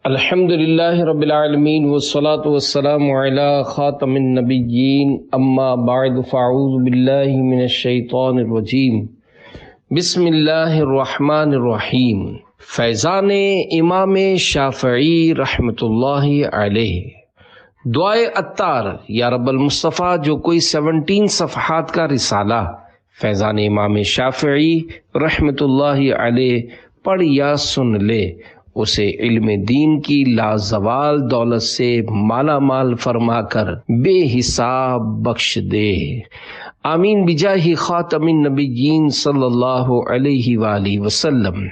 الحمدللہ رب العالمین والصلاة والسلام علی خاتم النبیین اما بعد فاعوذ باللہ من الشیطان الرجیم بسم اللہ الرحمن الرحیم۔ فیضان امام شافعی رحمۃ اللہ علیہ۔ دعائے عطار یا رب المصطفیٰ جو کوئی 17 صفحات کا رسالہ فیضان امام شافعی رحمۃ اللہ علیہ پڑھ یا سن لے، اسے علم دین کی لازوال دولت سے مالا مال فرما کر بے حساب بخش دے، آمین بجاہ خاتم النبیین صلی اللہ علیہ وآلہ وسلم۔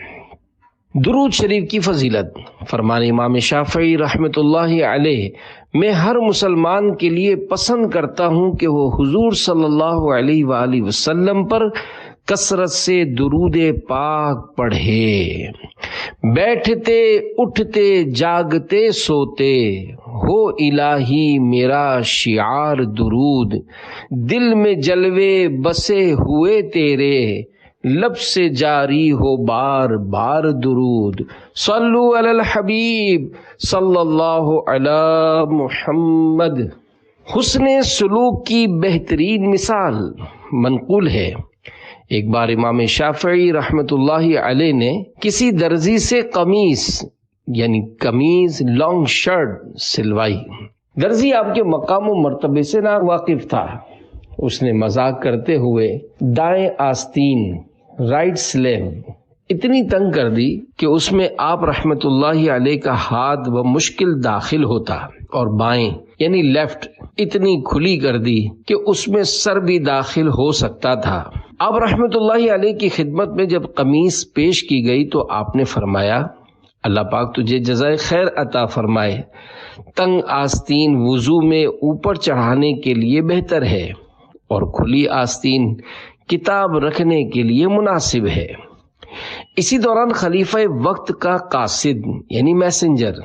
درود شریف کی فضیلت۔ فرمان امام شافعی رحمۃ اللہ علیہ، میں ہر مسلمان کے لیے پسند کرتا ہوں کہ وہ حضور صلی اللہ علیہ وآلہ وسلم پر کثرت سے درود پاک پڑھے، بیٹھتے اٹھتے جاگتے سوتے ہو الہی میرا شعار درود، دل میں جلوے بسے ہوئے تیرے لب سے جاری ہو بار بار درود، صلو علی الحبیب صلی اللہ علی محمد۔ حسن سلوک کی بہترین مثال منقول ہے، ایک بار امام شافعی رحمۃ اللہ علیہ نے کسی درزی سے قمیض لانگ شرٹ سلوائی۔ درزی آپ کے مقام و مرتبے سے نا واقف تھا، اس نے مذاق کرتے ہوئے دائیں آستین رائٹ سلیو اتنی تنگ کر دی کہ اس میں آپ رحمۃ اللہ علیہ کا ہاتھ بمشکل داخل ہوتا، اور بائیں یعنی لیفٹ اتنی کھلی کر دی کہ اس میں سر بھی داخل ہو سکتا تھا۔ آپ رحمۃ اللہ علیہ کی خدمت میں جب قمیص پیش کی گئی تو آپ نے فرمایا، اللہ پاک تجھے جزائے خیر عطا فرمائے، تنگ آستین وضو میں اوپر چڑھانے کے لیے بہتر ہے اور کھلی آستین کتاب رکھنے کے لیے مناسب ہے۔ اسی دوران خلیفہ وقت کا قاصد یعنی میسنجر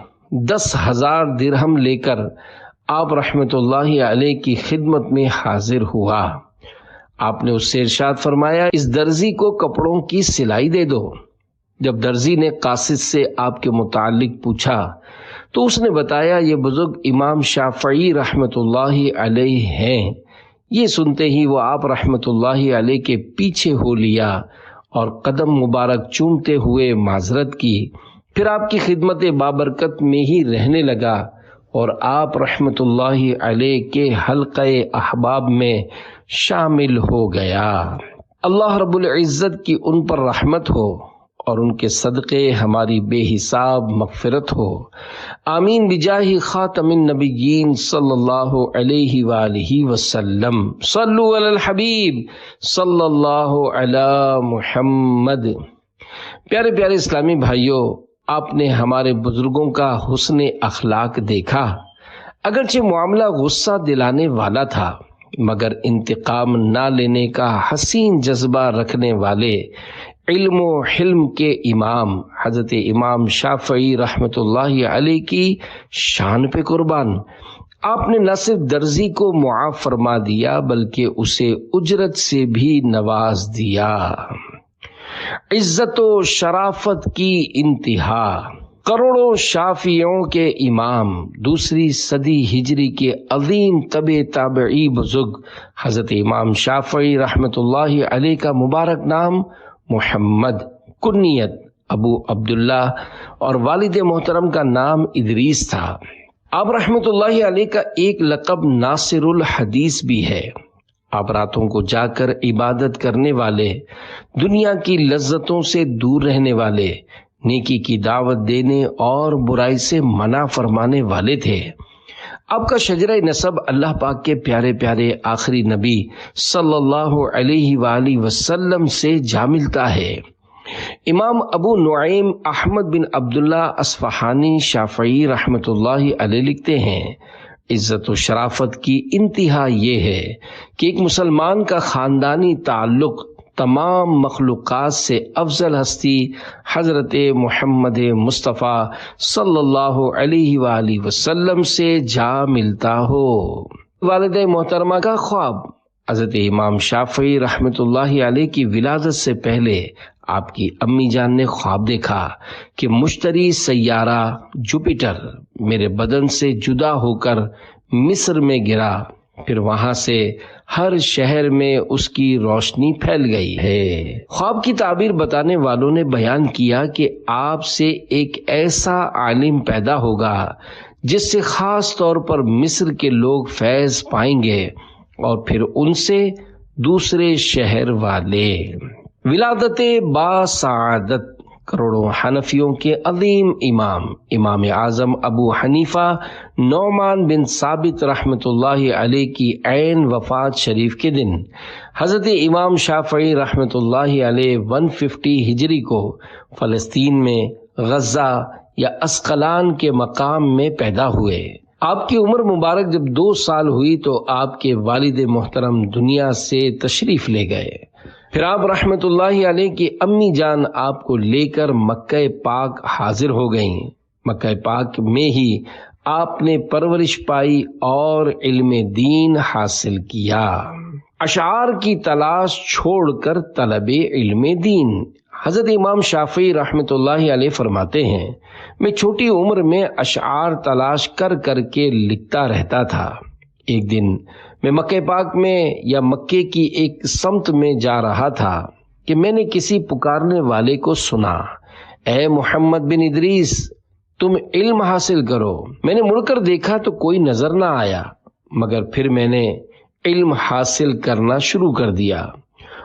10,000 درہم لے کر آپ رحمۃ اللہ علیہ کی خدمت میں حاضر ہوا۔ آپ نے اس سے ارشاد فرمایا، اس درزی کو کپڑوں کی سلائی دے دو۔ جب درزی نے قاصد سے آپ کے متعلق پوچھا تو اس نے بتایا، یہ بزرگ امام شافعی رحمۃ اللہ علیہ ہیں۔ یہ سنتے ہی وہ آپ رحمۃ اللہ علیہ کے پیچھے ہو لیا اور قدم مبارک چومتے ہوئے معذرت کی، پھر آپ کی خدمت بابرکت میں ہی رہنے لگا اور آپ رحمۃ اللہ علیہ کے حلقہ احباب میں شامل ہو گیا۔ اللہ رب العزت کی ان پر رحمت ہو اور ان کے صدقے ہماری بے حساب مغفرت ہو، آمین بجاہ خاتم النبیین صلی اللہ علیہ وآلہ وسلم۔ صلو علی الحبیب صلی اللہ علی محمد۔ پیارے پیارے اسلامی بھائیوں، آپ نے ہمارے بزرگوں کا حسن اخلاق دیکھا۔ اگرچہ معاملہ غصہ دلانے والا تھا، مگر انتقام نہ لینے کا حسین جذبہ رکھنے والے علم و حلم کے امام حضرت امام شافعی رحمۃ اللہ علیہ کی شان پہ قربان، آپ نے نہ صرف درزی کو معاف فرما دیا بلکہ اسے اجرت سے بھی نواز دیا۔ عزت و شرافت کی انتہا، کروڑوں شافعیوں کے امام، دوسری صدی ہجری کے عظیم تابعی بزرگ حضرت امام شافعی رحمۃ اللہ علیہ کا مبارک نام محمد، کنیت ابو عبداللہ اور والد محترم کا نام ادریس تھا۔ آپ رحمۃ اللہ علیہ کا ایک لقب ناصر الحدیث بھی ہے۔ آپ راتوں کو جا کر عبادت کرنے والے، دنیا کی لذتوں سے دور رہنے والے، نیکی کی دعوت دینے اور برائی سے منع فرمانے والے تھے۔ آپ کا شجرہ نسب اللہ پاک کے پیارے پیارے آخری نبی صلی اللہ علیہ وآلہ وسلم سے جا ملتا ہے۔ امام ابو نعیم احمد بن عبداللہ اصفہانی شافعی رحمۃ اللہ علیہ لکھتے ہیں، عزت و شرافت کی انتہا یہ ہے کہ ایک مسلمان کا خاندانی تعلق تمام مخلوقات سے افضل ہستی حضرت محمد مصطفیٰ صلی اللہ علیہ وآلہ وسلم سے جا ملتا ہو۔ والد محترمہ کا خواب، حضرت امام شافعی رحمۃ اللہ علیہ کی ولادت سے پہلے آپ کی امی جان نے خواب دیکھا کہ مشتری سیارہ جوپیٹر میرے بدن سے جدا ہو کر مصر میں گرا، پھر وہاں سے ہر شہر میں اس کی روشنی پھیل گئی ہے۔ خواب کی تعبیر بتانے والوں نے بیان کیا کہ آپ سے ایک ایسا عالم پیدا ہوگا جس سے خاص طور پر مصر کے لوگ فیض پائیں گے اور پھر ان سے دوسرے شہر والے۔ ولادت با سعادت کروڑوں حنفیوں کے عظیم امام اعظم ابو حنیفہ نعمان بن ثابت رحمۃ اللہ علیہ کی عین وفات شریف کے دن حضرت امام شافعی رحمۃ اللہ علیہ 150 ہجری کو فلسطین میں غزہ یا اسقلان کے مقام میں پیدا ہوئے۔ آپ کی عمر مبارک جب 2 سال ہوئی تو آپ کے والد محترم دنیا سے تشریف لے گئے۔ پھر آپ رحمت اللہ علیہ کی امی جان آپ کو لے کر مکہ پاک حاضر ہو گئیں۔ مکہ پاک میں ہی آپ نے پرورش پائی اور علم دین حاصل کیا۔ اشعار کی تلاش چھوڑ کر طلب علم دین۔ حضرت امام شافعی رحمت اللہ علیہ فرماتے ہیں، میں چھوٹی عمر میں اشعار تلاش کر کر کے لکھتا رہتا تھا۔ ایک دن میں مکہ پاک میں یا مکے کی ایک سمت میں جا رہا تھا کہ میں نے کسی پکارنے والے کو سنا، اے محمد بن ادریس، تم علم حاصل کرو۔ میں نے مڑ کر دیکھا تو کوئی نظر نہ آیا، مگر پھر میں نے علم حاصل کرنا شروع کر دیا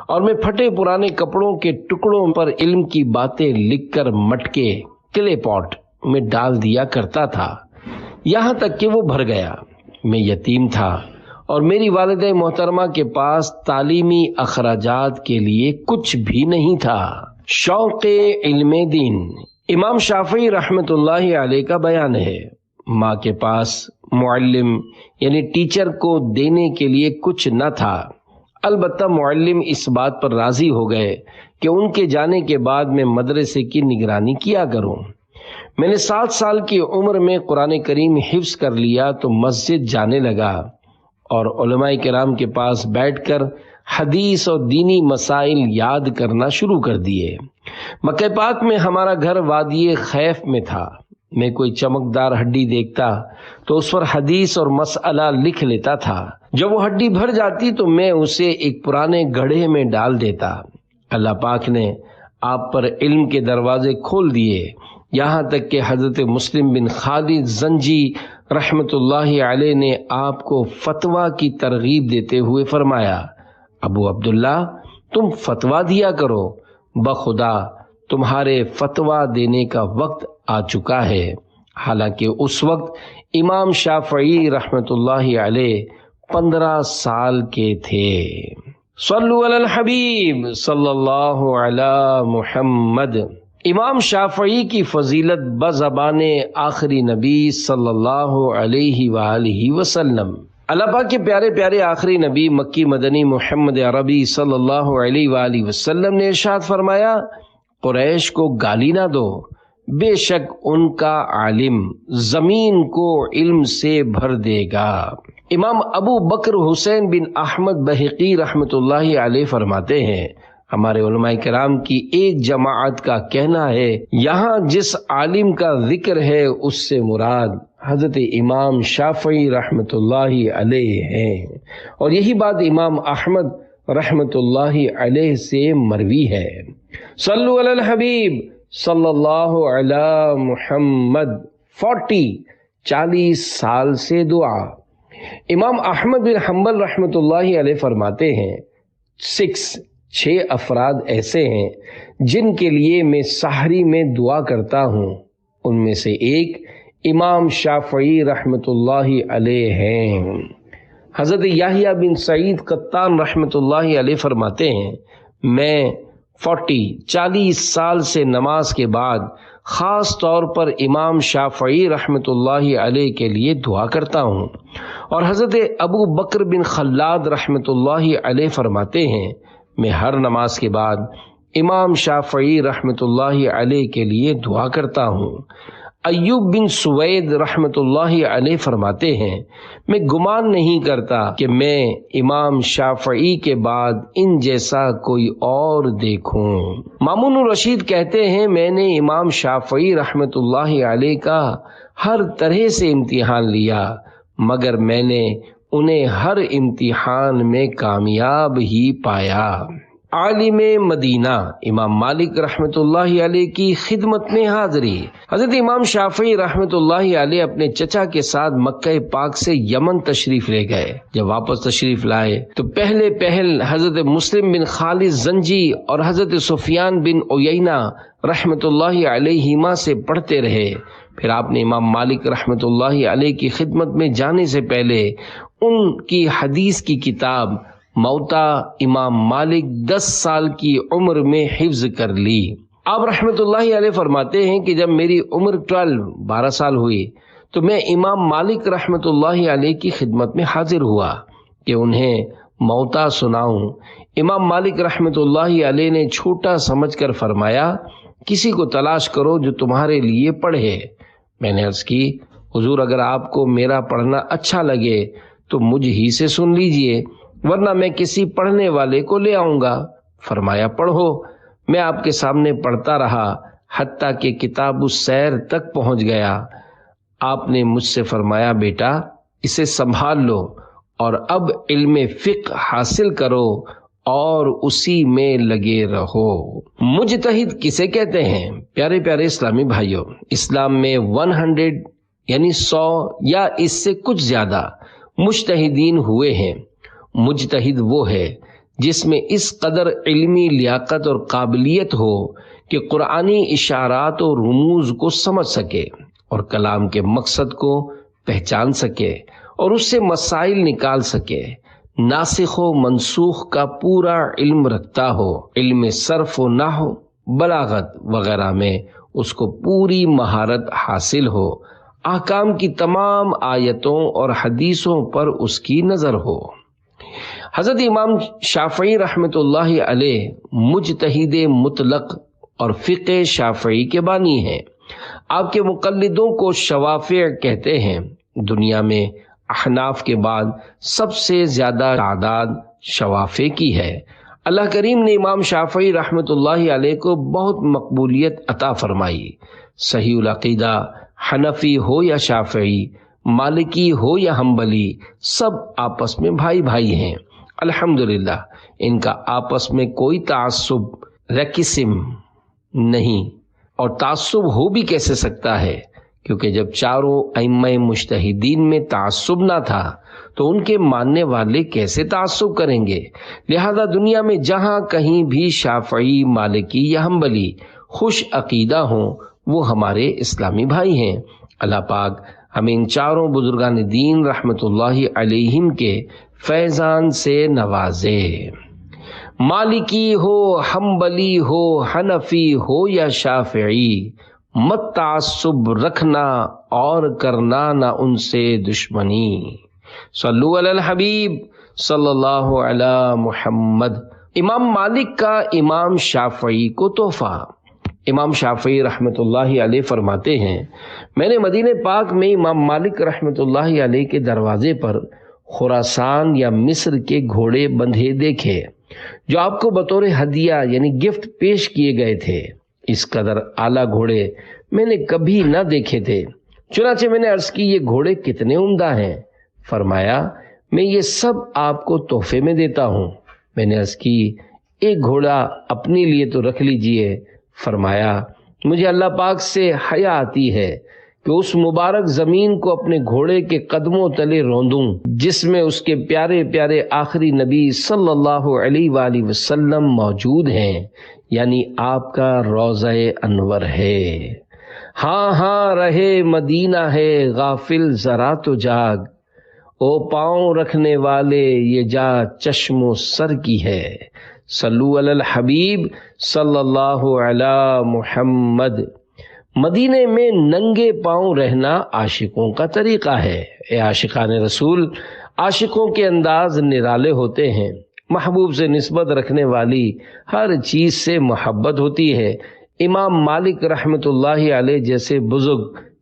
اور میں پھٹے پرانے کپڑوں کے ٹکڑوں پر علم کی باتیں لکھ کر مٹکے کلے پاٹ میں ڈال دیا کرتا تھا، یہاں تک کہ وہ بھر گیا۔ میں یتیم تھا اور میری والدہ محترمہ کے پاس تعلیمی اخراجات کے لیے کچھ بھی نہیں تھا۔ شوق علم دین۔ امام شافعی رحمت اللہ علیہ کا بیان ہے، ماں کے پاس معلم یعنی ٹیچر کو دینے کے لیے کچھ نہ تھا، البتہ معلم اس بات پر راضی ہو گئے کہ ان کے جانے کے بعد میں مدرسے کی نگرانی کیا کروں۔ میں نے 7 سال کی عمر میں قرآن کریم حفظ کر لیا تو مسجد جانے لگا اور علماء کرام کے پاس بیٹھ کر حدیث اور دینی مسائل یاد کرنا شروع کر دیے۔ مکہ پاک میں ہمارا گھر وادی خیف میں تھا۔ میں کوئی چمکدار ہڈی دیکھتا تو اس پر حدیث اور مسئلہ لکھ لیتا تھا۔ جب وہ ہڈی بھر جاتی تو میں اسے ایک پرانے گڑھے میں ڈال دیتا۔ اللہ پاک نے آپ پر علم کے دروازے کھول دیے، یہاں تک کہ حضرت مسلم بن خالد زنجی رحمت اللہ علیہ نے آپ کو فتویٰ کی ترغیب دیتے ہوئے فرمایا، ابو عبداللہ تم فتویٰ دیا کرو، بخدا تمہارے فتویٰ دینے کا وقت آ چکا ہے۔ حالانکہ اس وقت امام شافعی رحمت اللہ علیہ 15 سال کے تھے۔ صلو علی الحبیب صلی اللہ علی محمد۔ امام شافعی کی فضیلت بزبان آخری نبی صلی اللہ علیہ وآلہ وسلم۔ اللہ پاک کے پیارے پیارے آخری نبی مکی مدنی محمد عربی صلی اللہ علیہ وآلہ وسلم نے ارشاد فرمایا، قریش کو گالی نہ دو، بے شک ان کا عالم زمین کو علم سے بھر دے گا۔ امام ابو بکر حسین بن احمد بہقی رحمت اللہ علیہ فرماتے ہیں، ہمارے علماء کرام کی ایک جماعت کا کہنا ہے، یہاں جس عالم کا ذکر ہے اس سے مراد حضرت امام شافعی رحمت اللہ علیہ ہیں، اور یہی بات امام احمد رحمت اللہ علیہ سے مروی ہے۔ صلو علی الحبیب صلی اللہ علی محمد۔ 40 سال سے دعا۔ امام احمد بن حنبل رحمت اللہ علیہ فرماتے ہیں، 6 افراد ایسے ہیں جن کے لیے میں سحری میں دعا کرتا ہوں، ان میں سے ایک امام شافعی رحمت اللہ علیہ ہیں۔ حضرت یحییٰ بن سعید قطان رحمت اللہ علیہ فرماتے ہیں، میں 40 سال سے نماز کے بعد خاص طور پر امام شافعی رحمت اللہ علیہ کے لیے دعا کرتا ہوں، اور حضرت ابو بکر بن خلاد رحمت اللہ علیہ فرماتے ہیں، میں ہر نماز کے بعد امام شافعی رحمت اللہ علیہ کے لیے دعا کرتا ہوں۔ ایوب بن سوید رحمت اللہ علیہ فرماتے ہیں میں گمان نہیں کرتا کہ میں امام شافعی کے بعد ان جیسا کوئی اور دیکھوں۔ مامون الرشید کہتے ہیں میں نے امام شافعی رحمت اللہ علیہ کا ہر طرح سے امتحان لیا مگر میں نے انہیں ہر امتحان میں کامیاب ہی پایا۔ عالم مدینہ امام مالک رحمت اللہ علیہ کی خدمت میں حاضری۔ حضرت امام شافعی رحمت اللہ علیہ اپنے چچا کے ساتھ مکہ پاک سے یمن تشریف لے گئے۔ جب واپس تشریف لائے تو پہل حضرت مسلم بن خالد زنجی اور حضرت سفیان بن عیینہ رحمت اللہ علیہما سے پڑھتے رہے۔ پھر آپ نے امام مالک رحمت اللہ علیہ کی خدمت میں جانے سے پہلے ان کی حدیث کی کتاب موطا امام مالک 10 سال کی عمر میں حفظ کر لی۔ آپ رحمت اللہ علیہ فرماتے ہیں کہ جب میری عمر 12 سال ہوئی تو میں امام مالک رحمت اللہ علیہ کی خدمت میں حاضر ہوا کہ انہیں موطا سناؤں۔ امام مالک رحمت اللہ علیہ نے چھوٹا سمجھ کر فرمایا کسی کو تلاش کرو جو تمہارے لیے پڑھے۔ میں نے عرض کی حضور اگر آپ کو میرا پڑھنا اچھا لگے تو مجھ ہی سے سن لیجئے ورنہ میں کسی پڑھنے والے کو لے آؤں گا۔ فرمایا پڑھو۔ میں آپ کے سامنے پڑھتا رہا حتیٰ کہ کتاب السیر تک پہنچ گیا۔ آپ نے مجھ سے فرمایا بیٹا اسے سنبھال لو اور اب علم فقہ حاصل کرو اور اسی میں لگے رہو۔ مجتہد کسے کہتے ہیں؟ پیارے پیارے اسلامی بھائیوں، اسلام میں 100 یعنی 100 یا اس سے کچھ زیادہ مجتہدین ہوئے ہیں۔ مجتہد وہ ہے جس میں اس قدر علمی لیاقت اور قابلیت ہو کہ قرآنی اشارات اور رموز کو سمجھ سکے اور کلام کے مقصد کو پہچان سکے اور اس سے مسائل نکال سکے، ناسخ و منسوخ کا پورا علم رکھتا ہو، علم صرف و نحو، بلاغت وغیرہ میں اس کو پوری مہارت حاصل ہو، احکام کی تمام آیتوں اور حدیثوں پر اس کی نظر ہو۔ حضرت امام شافعی رحمت اللہ علیہ مجتہد مطلق اور فقہ شافعی کے بانی ہیں۔ آپ کے مقلدوں کو شوافع کہتے ہیں۔ دنیا میں احناف کے بعد سب سے زیادہ تعداد شوافع کی ہے۔ اللہ کریم نے امام شافعی رحمت اللہ علیہ کو بہت مقبولیت عطا فرمائی۔ صحیح العقیدہ حنفی ہو یا شافعی، مالکی ہو یا حنبلی، سب آپس میں بھائی بھائی ہیں۔ الحمدللہ ان کا آپس میں کوئی تعصب ریکسم نہیں، اور تعصب ہو بھی کیسے سکتا ہے کیونکہ جب چاروں ائمہ مجتہدین میں تعصب نہ تھا تو ان کے ماننے والے کیسے تعصب کریں گے؟ لہذا دنیا میں جہاں کہیں بھی شافعی، مالکی یا حنبلی خوش عقیدہ ہوں وہ ہمارے اسلامی بھائی ہیں۔ اللہ پاک ہمیں ان چاروں بزرگان دین رحمت اللہ علیہم کے فیضان سے نوازے۔ مالکی ہو، حنبلی ہو، حنفی ہو یا شافعی، مت تعصب رکھنا اور کرنا نہ ان سے دشمنی۔ صلو علی الحبیب صلی اللہ علی محمد۔ امام مالک کا امام شافعی کو تحفہ۔ امام شافعی رحمت اللہ علیہ فرماتے ہیں میں نے مدینہ پاک میں امام مالک رحمت اللہ علیہ کے دروازے پر خراسان یا مصر کے گھوڑے بندھے دیکھے جو آپ کو بطور ہدیہ یعنی گفٹ پیش کیے گئے تھے۔ اس قدر اعلیٰ گھوڑے میں نے کبھی نہ دیکھے تھے۔ چنانچہ میں نے عرض کی یہ گھوڑے کتنے عمدہ ہیں؟ فرمایا میں یہ سب آپ کو تحفے میں دیتا ہوں۔ میں نے عرض کی ایک گھوڑا اپنے لیے تو رکھ لیجئے۔ فرمایا مجھے اللہ پاک سے حیا آتی ہے کہ اس مبارک زمین کو اپنے گھوڑے کے قدموں تلے روندوں جس میں اس کے پیارے پیارے آخری نبی صلی اللہ علیہ وآلہ وسلم موجود ہیں، یعنی آپ کا روضہ انور ہے۔ ہاں ہاں رہے مدینہ ہے غافل ذرا تو جاگ، او پاؤں رکھنے والے یہ جا چشم و سر کی ہے۔ صلو علی الحبیب صلی اللہ علی محمد۔ مدینے میں ننگے پاؤں رہنا عاشقوں کا طریقہ ہے۔ اے عاشقان رسول، عاشقوں کے انداز نرالے ہوتے ہیں۔ محبوب سے نسبت رکھنے والی ہر چیز سے محبت ہوتی ہے۔ امام مالک رحمت اللہ علیہ جیسے بزرگ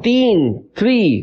3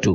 2,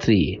3,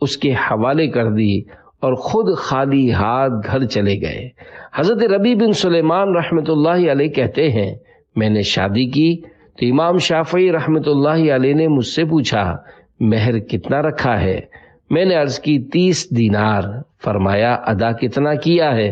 اس کے حوالے کر دی اور خود خالی ہاتھ گھر چلے گئے۔ حضرت ربیع بن سلیمان رحمۃ اللہ علیہ کہتے ہیں میں نے شادی کی تو امام شافعی رحمۃ اللہ علیہ نے مجھ سے پوچھا مہر کتنا رکھا ہے؟ میں نے عرض کی 30 دینار۔ فرمایا ادا کتنا کیا ہے؟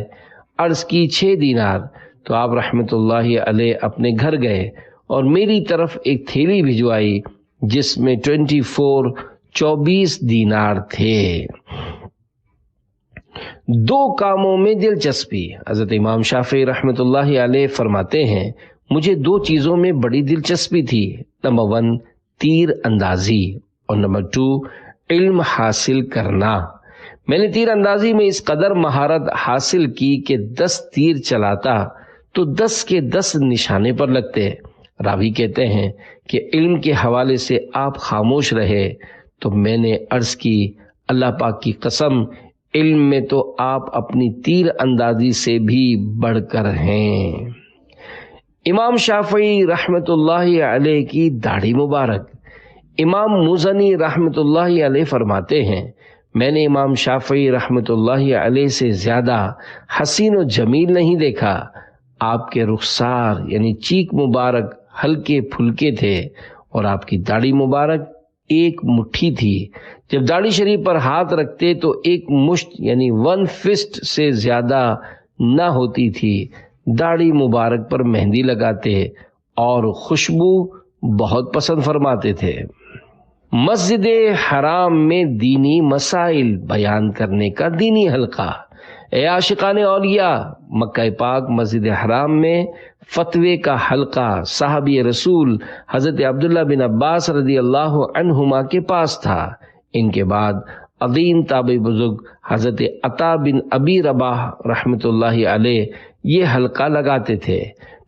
عرض کی 6 دینار۔ تو آپ رحمۃ اللہ علیہ اپنے گھر گئے اور میری طرف ایک تھیلی بھجوائی جس میں 24 دینار تھے۔ 2 کاموں میں دلچسپی۔ حضرت امام شافعی رحمۃ اللہ علیہ فرماتے ہیں مجھے 2 چیزوں میں بڑی دلچسپی تھی۔ نمبر 1 تیر اندازی اور نمبر 2 علم حاصل کرنا۔ میں نے تیر اندازی میں اس قدر مہارت حاصل کی کہ 10 تیر چلاتا تو 10 کے 10 نشانے پر لگتے۔ راوی کہتے ہیں کہ علم کے حوالے سے آپ خاموش رہے تو میں نے عرض کی اللہ پاک کی قسم علم میں تو آپ اپنی تیر اندازی سے بھی بڑھ کر ہیں۔ امام شافعی رحمۃ اللہ علیہ کی داڑھی مبارک۔ امام مزنی رحمۃ اللہ علیہ فرماتے ہیں میں نے امام شافعی رحمۃ اللہ علیہ سے زیادہ حسین و جمیل نہیں دیکھا۔ آپ کے رخسار یعنی چیک مبارک ہلکے پھلکے تھے اور آپ کی داڑھی مبارک ایک مٹھی تھی۔ جب داڑھی شریف پر ہاتھ رکھتے تو ایک مشت یعنی 1 فسٹ سے زیادہ نہ ہوتی تھی۔ داڑھی مبارک پر مہندی لگاتے اور خوشبو بہت پسند فرماتے تھے۔ مسجد حرام میں دینی مسائل بیان کرنے کا دینی حلقہ۔ اے عاشقان اولیاء، مکہ پاک مسجد حرام میں فتوے کا حلقہ صحابی رسول حضرت عبداللہ بن عباس رضی اللہ عنہما کے پاس تھا۔ ان کے بعد عظیم تابعی بزرگ حضرت عطا بن ابی رباح رحمۃ اللہ علیہ یہ حلقہ لگاتے تھے۔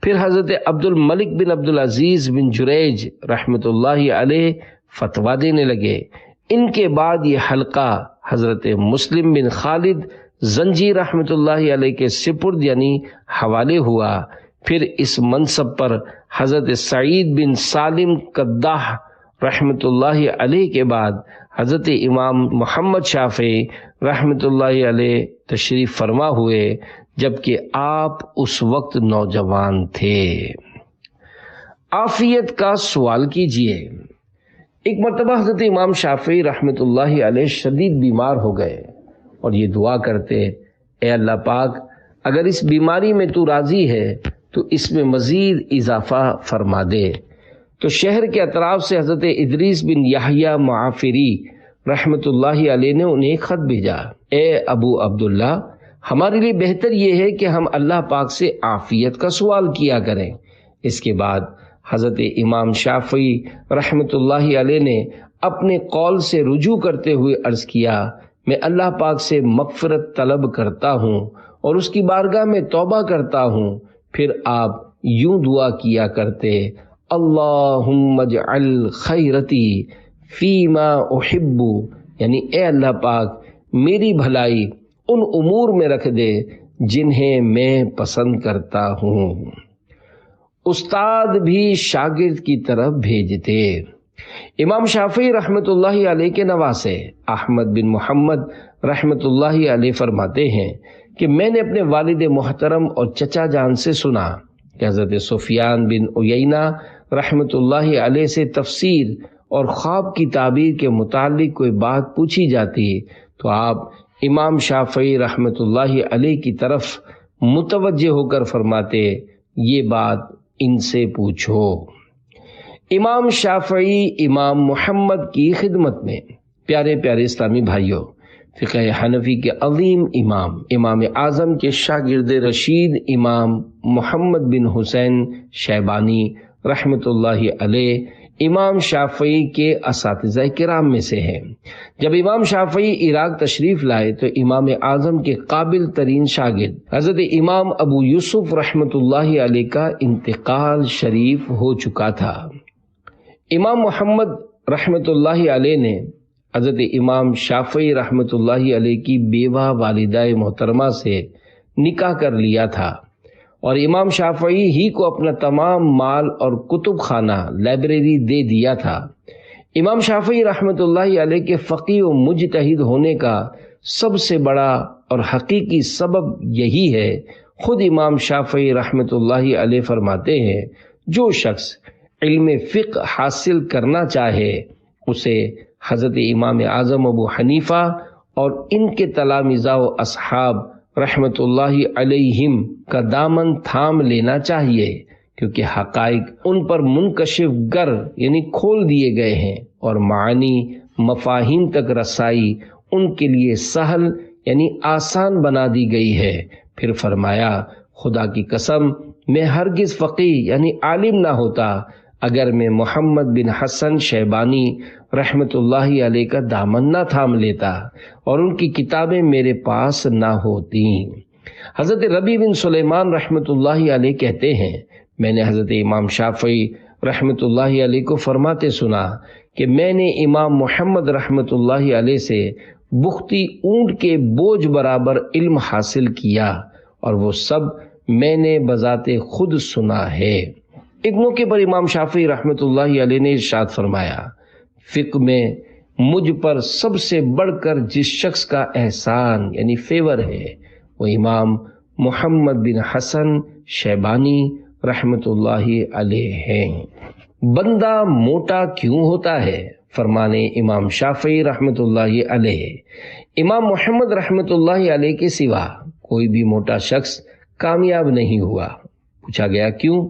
پھر حضرت عبد الملک بن عبد العزیز بن جریج رحمۃ اللہ علیہ فتویٰ دینے لگے۔ ان کے بعد یہ حلقہ حضرت مسلم بن خالد زنجی رحمۃ اللہ علیہ کے سپرد یعنی حوالے ہوا۔ پھر اس منصب پر حضرت سعید بن سالم قداح رحمۃ اللہ علیہ کے بعد حضرت امام محمد شافعی رحمۃ اللہ علیہ تشریف فرما ہوئے، جبکہ آپ اس وقت نوجوان تھے۔ عافیت کا سوال کیجئے۔ ایک مرتبہ حضرت امام شافعی رحمۃ اللہ علیہ شدید بیمار ہو گئے اور یہ دعا کرتے اے اللہ پاک اگر اس بیماری میں تو راضی ہے تو اس میں مزید اضافہ فرما دے۔ تو شہر کے اطراف سے حضرت ادریس بن یحییٰ معافری رحمۃ اللہ علیہ نے انہیں ایک خط بھیجا، اے ابو عبداللہ ہمارے لیے بہتر یہ ہے کہ ہم اللہ پاک سے عافیت کا سوال کیا کریں۔ اس کے بعد حضرت امام شافعی رحمۃ اللہ علیہ نے اپنے قول سے رجوع کرتے ہوئے عرض کیا میں اللہ پاک سے مغفرت طلب کرتا ہوں اور اس کی بارگاہ میں توبہ کرتا ہوں۔ پھر آپ یوں دعا کیا کرتے اللہم اجعل خیرتی فیما احب، یعنی اے اللہ پاک میری بھلائی ان امور میں رکھ دے جنہیں میں پسند کرتا ہوں۔ استاد بھی شاگرد کی طرف بھیجتے۔ امام شافعی رحمۃ اللہ علیہ کے نواسے احمد بن محمد رحمۃ اللہ علیہ فرماتے ہیں کہ میں نے اپنے والد محترم اور چچا جان سے سنا کہ حضرت سفیان بن عیینہ رحمۃ اللہ علیہ سے تفسیر اور خواب کی تعبیر کے متعلق کوئی بات پوچھی جاتی تو آپ امام شافعی رحمۃ اللہ علیہ کی طرف متوجہ ہو کر فرماتے یہ بات ان سے پوچھو۔ امام شافعی امام محمد کی خدمت میں۔ پیارے پیارے اسلامی بھائیوں، فقہ حنفی کے عظیم امام اعظم کے شاگرد رشید امام محمد بن حسین شیبانی رحمۃ اللہ علیہ امام شافعی کے اساتذہ کرام میں سے ہیں۔ جب امام شافعی عراق تشریف لائے تو امام اعظم کے قابل ترین شاگرد حضرت امام ابو یوسف رحمۃ اللہ علیہ کا انتقال شریف ہو چکا تھا۔ امام محمد رحمۃ اللہ علیہ نے حضرت امام شافعی رحمۃ اللہ علیہ کی بیوہ والدہ محترمہ سے نکاح کر لیا تھا اور امام شافعی ہی کو اپنا تمام مال اور کتب خانہ لائبریری دے دیا تھا۔ امام شافعی رحمۃ اللہ علیہ کے فقیہ و مجتہد ہونے کا سب سے بڑا اور حقیقی سبب یہی ہے۔ خود امام شافعی رحمۃ اللہ علیہ فرماتے ہیں، جو شخص علم فقہ حاصل کرنا چاہے اسے حضرت امام اعظم ابو حنیفہ اور ان کے تلامذہ و اصحاب رحمۃ اللہ علیہم کا دامن تھام لینا چاہیے، کیونکہ حقائق ان پر منکشف گر یعنی کھول دیے گئے ہیں، اور معانی مفاہیم تک رسائی ان کے لیے سہل یعنی آسان بنا دی گئی ہے۔ پھر فرمایا، خدا کی قسم میں ہرگز فقیہ یعنی عالم نہ ہوتا اگر میں محمد بن حسن شیبانی رحمۃ اللہ علیہ کا دامن نہ تھام لیتا اور ان کی کتابیں میرے پاس نہ ہوتی۔ حضرت ربیع بن سلیمان رحمۃ اللہ علیہ کہتے ہیں، میں نے حضرت امام شافعی رحمۃ اللہ علیہ کو فرماتے سنا کہ میں نے امام محمد رحمۃ اللہ علیہ سے بختی اونٹ کے بوجھ برابر علم حاصل کیا، اور وہ سب میں نے بذات خود سنا ہے۔ ایک موقع پر امام شافعی رحمۃ اللہ علیہ نے ارشاد فرمایا، فقہ میں مجھ پر سب سے بڑھ کر جس شخص کا احسان یعنی فیور ہے وہ امام محمد بن حسن شیبانی رحمۃ اللہ علیہ ہیں۔ بندہ موٹا کیوں ہوتا ہے؟ فرمانے امام شافعی رحمۃ اللہ علیہ، امام محمد رحمۃ اللہ علیہ کے سوا کوئی بھی موٹا شخص کامیاب نہیں ہوا۔ پوچھا گیا کیوں؟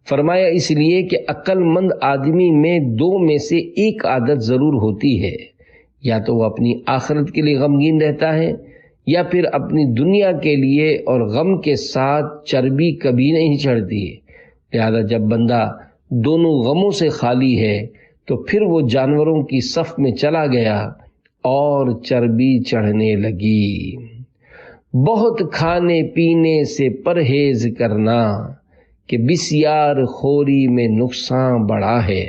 فرمایا، اس لیے کہ عقل مند آدمی میں دو میں سے ایک عادت ضرور ہوتی ہے، یا تو وہ اپنی آخرت کے لیے غمگین رہتا ہے، یا پھر اپنی دنیا کے لیے اور غم کے ساتھ چربی کبھی نہیں چڑھتی۔ لہذا جب بندہ دونوں غموں سے خالی ہے تو پھر وہ جانوروں کی صف میں چلا گیا اور چربی چڑھنے لگی۔ بہت کھانے پینے سے پرہیز کرنا کہ بسیار خوری میں نقصان بڑا ہے۔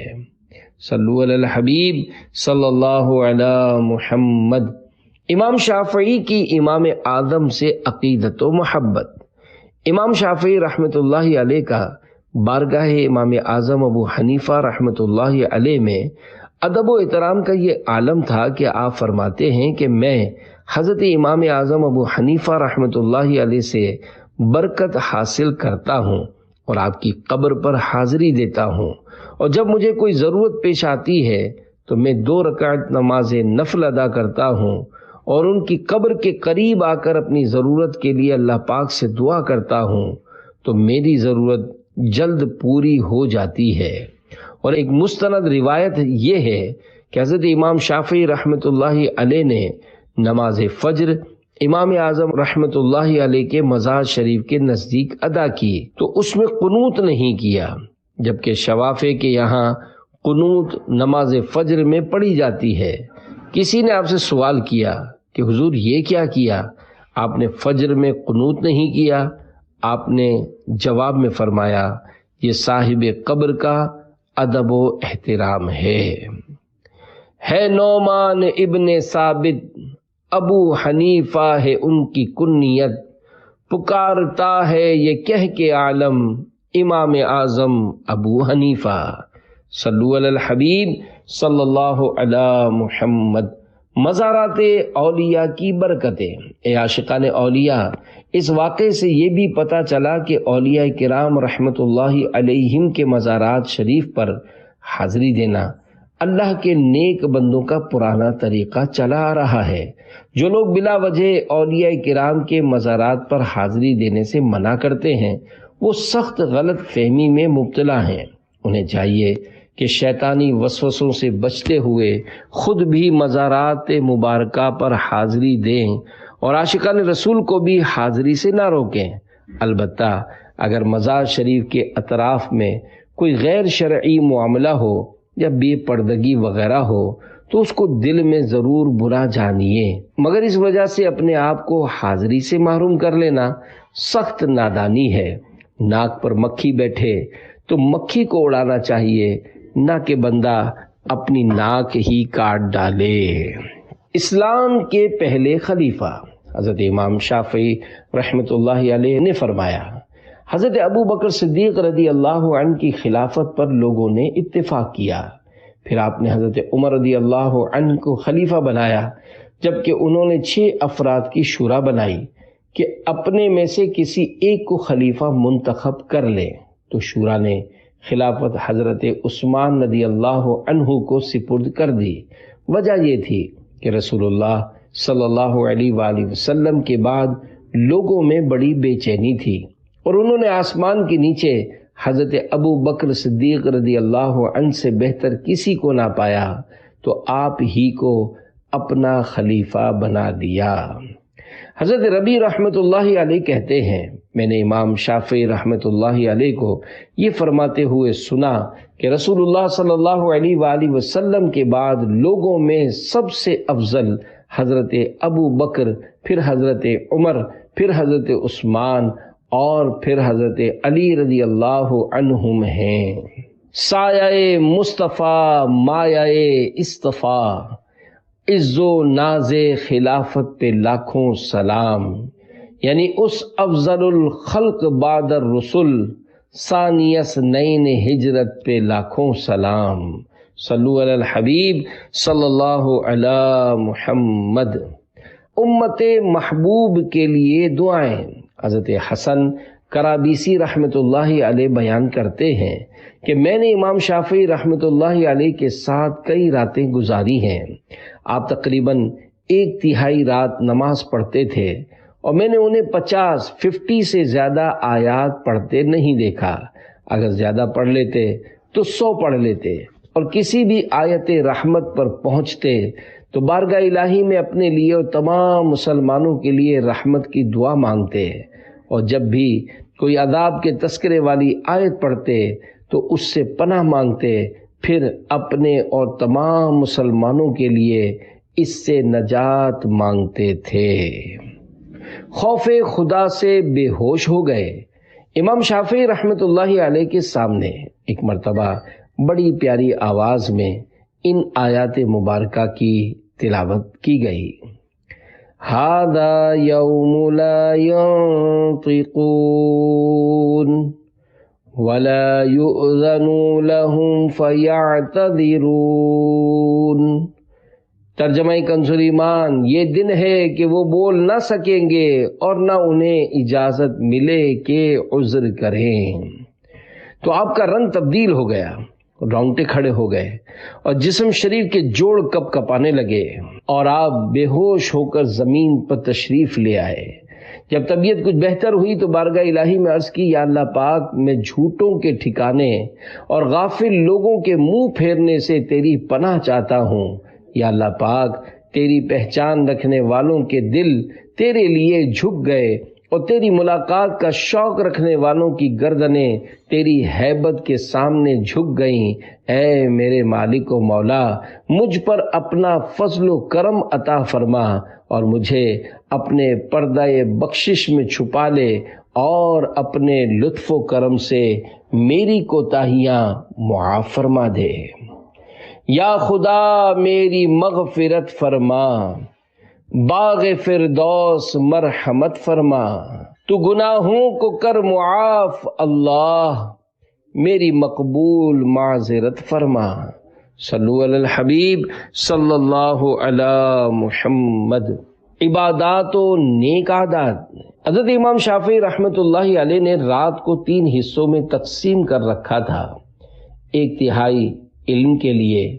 صلو علی الحبیب صلی اللہ علی محمد۔ امام شافعی کی امام اعظم سے عقیدت و محبت۔ امام شافعی رحمۃ اللہ علیہ کا بارگاہ امام اعظم ابو حنیفہ رحمۃ اللہ علیہ میں ادب و احترام کا یہ عالم تھا کہ آپ فرماتے ہیں کہ میں حضرت امام اعظم ابو حنیفہ رحمۃ اللہ علیہ سے برکت حاصل کرتا ہوں اور آپ کی قبر پر حاضری دیتا ہوں، اور جب مجھے کوئی ضرورت پیش آتی ہے تو میں 2 رکعت نماز نفل ادا کرتا ہوں اور ان کی قبر کے قریب آ کر اپنی ضرورت کے لیے اللہ پاک سے دعا کرتا ہوں تو میری ضرورت جلد پوری ہو جاتی ہے۔ اور ایک مستند روایت یہ ہے کہ حضرت امام شافعی رحمۃ اللہ علیہ نے نماز فجر امام اعظم رحمۃ اللہ علیہ کے مزار شریف کے نزدیک ادا کی تو اس میں قنوت نہیں کیا، جبکہ شوافع کے یہاں قنوت نماز فجر میں پڑھی جاتی ہے۔ کسی نے آپ سے سوال کیا کہ حضور یہ کیا کیا؟ آپ نے فجر میں قنوت نہیں کیا؟ آپ نے جواب میں فرمایا، یہ صاحب قبر کا ادب و احترام ہے نعمان ابن ثابت، ابو حنیفہ ہے ان کی کنیت، پکارتا ہے یہ کہہ کے عالم امام اعظم ابو حنیفہ۔ صلو علی الحبیب صلی اللہ علی محمد۔ مزارات اولیاء کی برکتیں۔ اے عاشقان اولیاء، اس واقعے سے یہ بھی پتہ چلا کہ اولیاء کرام رحمت اللہ علیہم کے مزارات شریف پر حاضری دینا اللہ کے نیک بندوں کا پرانا طریقہ چلا آ رہا ہے۔ جو لوگ بلا وجہ اولیاء کرام کے مزارات پر حاضری دینے سے منع کرتے ہیں وہ سخت غلط فہمی میں مبتلا ہیں۔ انہیں چاہیے کہ شیطانی وسوسوں سے بچتے ہوئے خود بھی مزارات مبارکہ پر حاضری دیں اور عاشقان رسول کو بھی حاضری سے نہ روکیں۔ البتہ اگر مزار شریف کے اطراف میں کوئی غیر شرعی معاملہ ہو یا بے پردگی وغیرہ ہو تو اس کو دل میں ضرور برا جانیے، مگر اس وجہ سے اپنے آپ کو حاضری سے محروم کر لینا سخت نادانی ہے۔ ناک پر مکھی بیٹھے تو مکھی کو اڑانا چاہیے، نہ کہ بندہ اپنی ناک ہی کاٹ ڈالے۔ اسلام کے پہلے خلیفہ حضرت امام شافعی رحمۃ اللہ علیہ نے فرمایا، حضرت ابو بکر صدیق رضی اللہ عنہ کی خلافت پر لوگوں نے اتفاق کیا، پھر آپ نے حضرت عمر رضی اللہ عنہ کو خلیفہ بنایا، جبکہ انہوں نے 6 افراد کی شورا بنائی کہ اپنے میں سے کسی ایک کو خلیفہ منتخب کر لے، تو شورا نے خلافت حضرت عثمان رضی اللہ عنہ کو سپرد کر دی۔ وجہ یہ تھی کہ رسول اللہ صلی اللہ علیہ وآلہ وسلم کے بعد لوگوں میں بڑی بے چینی تھی، اور انہوں نے آسمان کے نیچے حضرت ابو بکر صدیق رضی اللہ عنہ سے بہتر کسی کو نہ پایا، تو آپ ہی کو اپنا خلیفہ بنا دیا۔ حضرت ربیع رحمۃ اللہ علیہ کہتے ہیں، میں نے امام شافعی رحمۃ اللہ علیہ کو یہ فرماتے ہوئے سنا کہ رسول اللہ صلی اللہ علیہ وآلہ وسلم کے بعد لوگوں میں سب سے افضل حضرت ابو بکر، پھر حضرت عمر، پھر حضرت عثمان اور پھر حضرت علی رضی اللہ عنہم ہیں۔ سایہ مصطفیٰ مایہ اصطفیٰ، عز و ناز خلافت پہ لاکھوں سلام، یعنی اس افضل الخلق بعد الرسل، ثانی اثنین ہجرت پہ لاکھوں سلام۔ صلو علی الحبیب صلی اللہ علی محمد۔ امت محبوب کے لیے دعائیں۔ حضرت حسن کرابیسی رحمۃ اللہ علیہ بیان کرتے ہیں کہ میں نے امام شافعی رحمۃ اللہ علیہ کے ساتھ کئی راتیں گزاری ہیں۔ آپ تقریباً 1/3 رات نماز پڑھتے تھے، اور میں نے انہیں 50 سے زیادہ آیات پڑھتے نہیں دیکھا۔ اگر زیادہ پڑھ لیتے تو 100 پڑھ لیتے، اور کسی بھی آیت رحمت پر پہنچتے تو بارگاہ الہی میں اپنے لیے اور تمام مسلمانوں کے لیے رحمت کی دعا مانگتے، اور جب بھی کوئی عذاب کے تذکرے والی آیت پڑھتے تو اس سے پناہ مانگتے، پھر اپنے اور تمام مسلمانوں کے لیے اس سے نجات مانگتے تھے۔ خوف خدا سے بے ہوش ہو گئے۔ امام شافعی رحمۃ اللہ علیہ کے سامنے ایک مرتبہ بڑی پیاری آواز میں ان آیات مبارکہ کی تلاوت کی گئی۔ ھذا یوم لا ینطقون ولا یؤذن لهم فیعتذرون۔ ترجمہ کنز ایمان، یہ دن ہے کہ وہ بول نہ سکیں گے اور نہ انہیں اجازت ملے کہ عذر کریں۔ تو آپ کا رنگ تبدیل ہو گیا، رونگٹے کھڑے ہو گئے، اور جسم شریر کے جوڑ کپ کپانے لگے، اور آپ بے ہوش ہو کر زمین پر تشریف لے آئے۔ جب طبیعت کچھ بہتر ہوئی تو بارگاہ الہی میں عرض کی، یا اللہ پاک، میں جھوٹوں کے ٹھکانے اور غافل لوگوں کے منہ پھیرنے سے تیری پناہ چاہتا ہوں۔ یا اللہ پاک، تیری پہچان رکھنے والوں کے دل تیرے لیے جھک گئے، اور تیری ملاقات کا شوق رکھنے والوں کی گردنیں تیری ہیبت کے سامنے جھک گئیں۔ اے میرے مالک و مولا، مجھ پر اپنا فضل و کرم عطا فرما، اور مجھے اپنے پردہ بخشش میں چھپا لے، اور اپنے لطف و کرم سے میری کوتاہیاں معاف فرما دے۔ یا خدا میری مغفرت فرما، باغ فردوس مرحمت فرما، تو گناہوں کو کر معاف، اللہ میری مقبول معذرت فرما۔ صلو علی الحبیب صلی اللہ علی محمد۔ عبادات و نیک عادات۔ حضرت امام شافعی رحمۃ اللہ علیہ نے رات کو 3 حصوں میں تقسیم کر رکھا تھا، 1/3 علم کے لیے،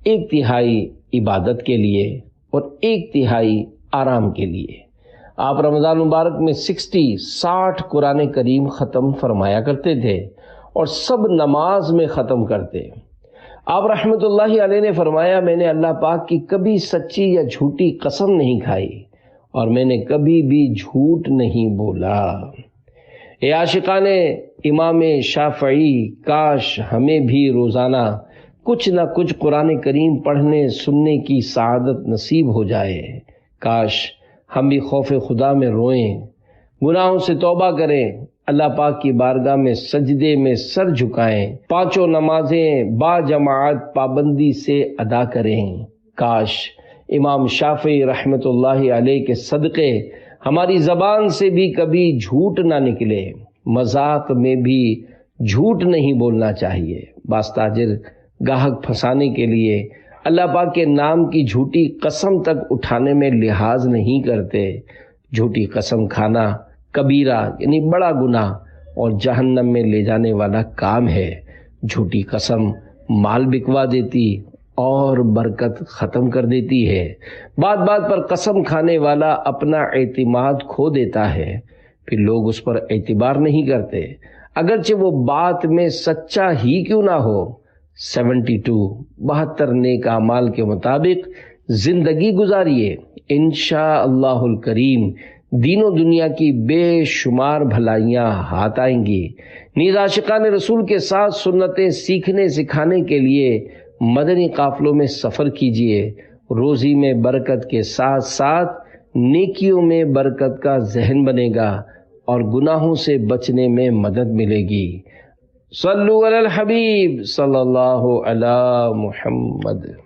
1/3 عبادت کے لیے، اور 1/3 آرام کے لیے۔ آپ رمضان مبارک میں 60 قرآن کریم ختم فرمایا کرتے تھے، اور سب نماز میں ختم کرتے۔ آپ رحمۃ اللہ علیہ نے فرمایا، میں نے اللہ پاک کی کبھی سچی یا جھوٹی قسم نہیں کھائی، اور میں نے کبھی بھی جھوٹ نہیں بولا۔ اے عاشقان امام شافعی، کاش ہمیں بھی روزانہ کچھ نہ کچھ قرآن کریم پڑھنے سننے کی سعادت نصیب ہو جائے۔ کاش ہم بھی خوف خدا میں روئیں، گناہوں سے توبہ کریں، اللہ پاک کی بارگاہ میں سجدے میں سر جھکائیں، 5 نمازیں با جماعت پابندی سے ادا کریں۔ کاش امام شافعی رحمۃ اللہ علیہ کے صدقے ہماری زبان سے بھی کبھی جھوٹ نہ نکلے۔ مذاق میں بھی جھوٹ نہیں بولنا چاہیے۔ بعض تاجر گاہک پھنسانے کے لیے اللہ پاک کے نام کی جھوٹی قسم تک اٹھانے میں لحاظ نہیں کرتے۔ جھوٹی قسم کھانا کبیرہ یعنی بڑا گناہ اور جہنم میں لے جانے والا کام ہے۔ جھوٹی قسم مال بکوا دیتی اور برکت ختم کر دیتی ہے۔ بات بات پر قسم کھانے والا اپنا اعتماد کھو دیتا ہے، پھر لوگ اس پر اعتبار نہیں کرتے، اگرچہ وہ بات میں سچا ہی کیوں نہ ہو۔ 72 نیک اعمال کے مطابق زندگی گزاریے، انشاءاللہ الکریم دین و دنیا کی بے شمار بھلائیاں ہاتھ آئیں گی۔ نیز عاشقان رسول کے ساتھ سنتیں سیکھنے سکھانے کے لیے مدنی قافلوں میں سفر کیجیے۔ روزی میں برکت کے ساتھ ساتھ نیکیوں میں برکت کا ذہن بنے گا اور گناہوں سے بچنے میں مدد ملے گی۔ صلو علی الحبیب صلی اللہ علی محمد۔